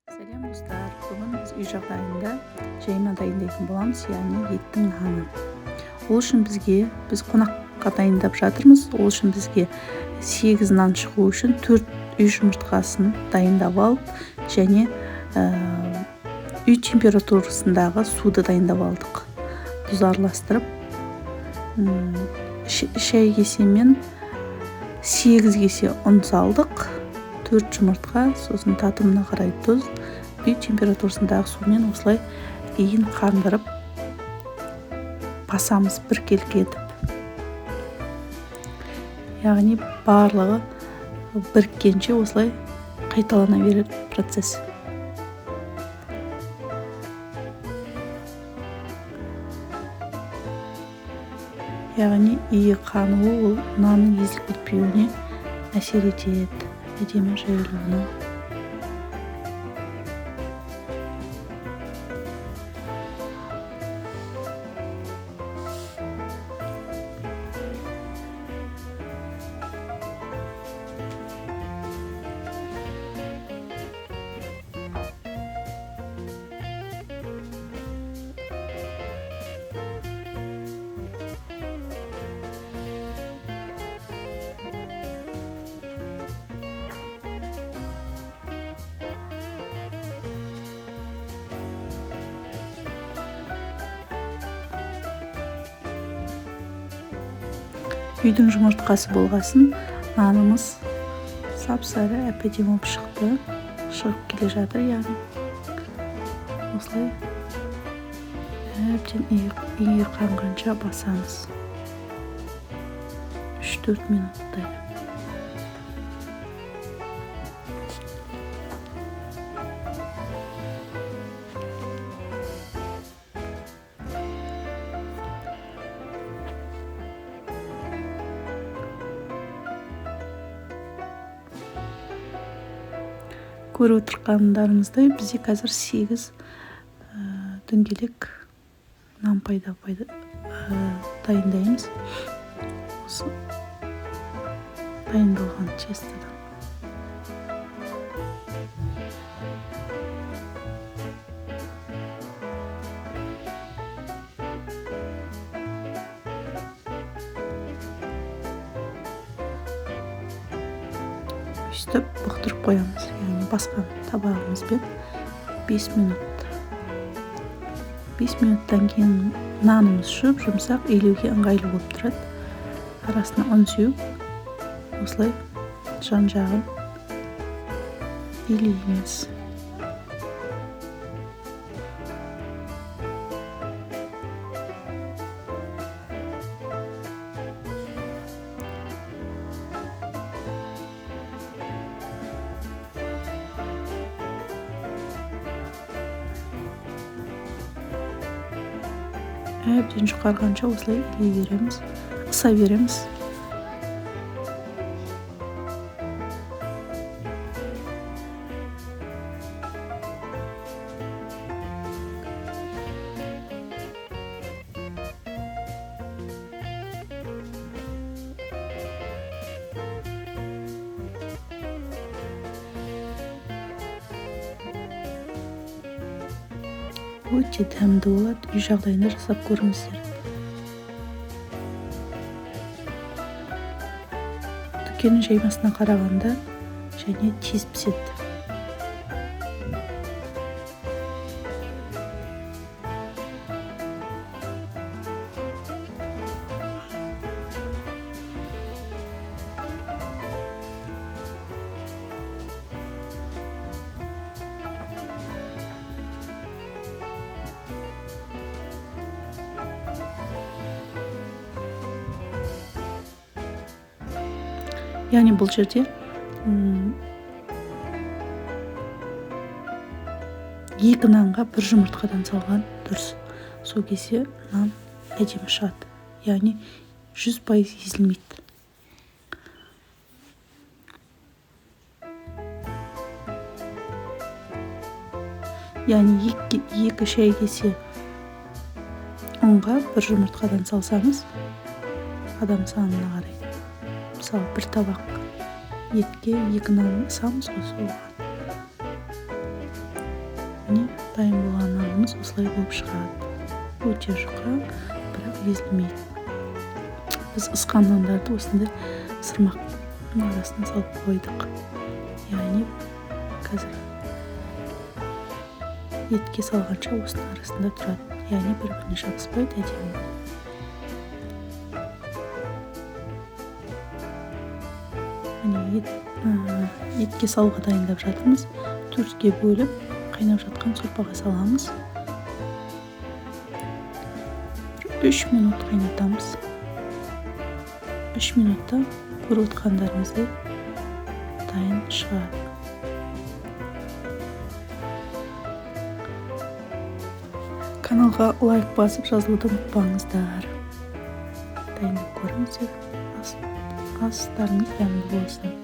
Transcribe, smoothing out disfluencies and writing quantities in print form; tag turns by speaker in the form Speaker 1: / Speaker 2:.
Speaker 1: Сәлем достар, бүгін біз үй жағдайында жайма дайындайтын боламыз, яғни еттің нанын. Ол үшін біз қонаққа дайындап жатырмыз. Ол үшін бізге 8 нан шығу үшін 4 үй жұмыртқасын дайындап алып, және үй температурасындағы суды дайындап алдық. Тұз араластырып, шай кесемен 8 кесе ұн салдық. 4 жұмыртқа, сосын татымына қарай тұз, үй температурасындағы сумен осылай кейін қандырып басамыз біркелкі етіп. Яғни барлығы біріккенше осылай қайталана береді процесс. Яғни ие қануы ол нанның езіліп кетпеуіне әсер етеді, әдемі жайылуына. Үйдің жұмыртқасы болғасын, нанымыз сап-сары әп-әдемі болып шықты. Шығып келе жатыр, яғни осылай әбден ие қанғанша басамыз. 3-4 минуттай. Көріп отырғандарыңыздай бізде қазір 8 дөңгелек нан дайындаймыз. Осы дайындалған тестадан. Үстіп бұқтырып қоямыз, яғни басқан табағымызбен 5 минут. 5 минуттан кейін нанымыз шып, жұмсақ, илеуге ыңғайлы болып тұрады. Арасына ұн сеуіп, осылай жан-жағын илейміз. Әбден жұқарғанша осылай илей береміз, қыса береміз. Өте дәмді болады, үй жағдайында жасап көріңіздер. Дүкеннің жаймасына қарағанда және тез піседі. Яғни бұл жерде 2 нанға 1 жұмыртқадан салған дұрыс. Сол кезде нан әдемі шығады. Яғни 100% езілмейді. Яғни 2 шай кесе ұнға 1 жұмыртқадан салсаңыз, адам санына қарай. Мысалы, 1 табақ етке 2 нан саламыз ғой, соған міне дайын болған нанымыз осылай болып шығады. Өте жұқа, бірақ езілмейді. Біз ысқан нандарды осындай ысырмақтың арасына салып қойдық. Яғни қазір етке салғанша осының арасында тұрады. Яғни бір-біріне жабыспайды, әдемі. Етке салуға дайындап жатырмыз. 4-ге бөліп қайнап жатқан сорпаға саламыз. 3 минут қайнатамыз. 3 минутта көріп отқандарыңыздай дайын шығады. Каналға лайк басып жазылуды ұмытпаңыздар. Дайындап көріңіздер. Астарыңыз дәмді болсын.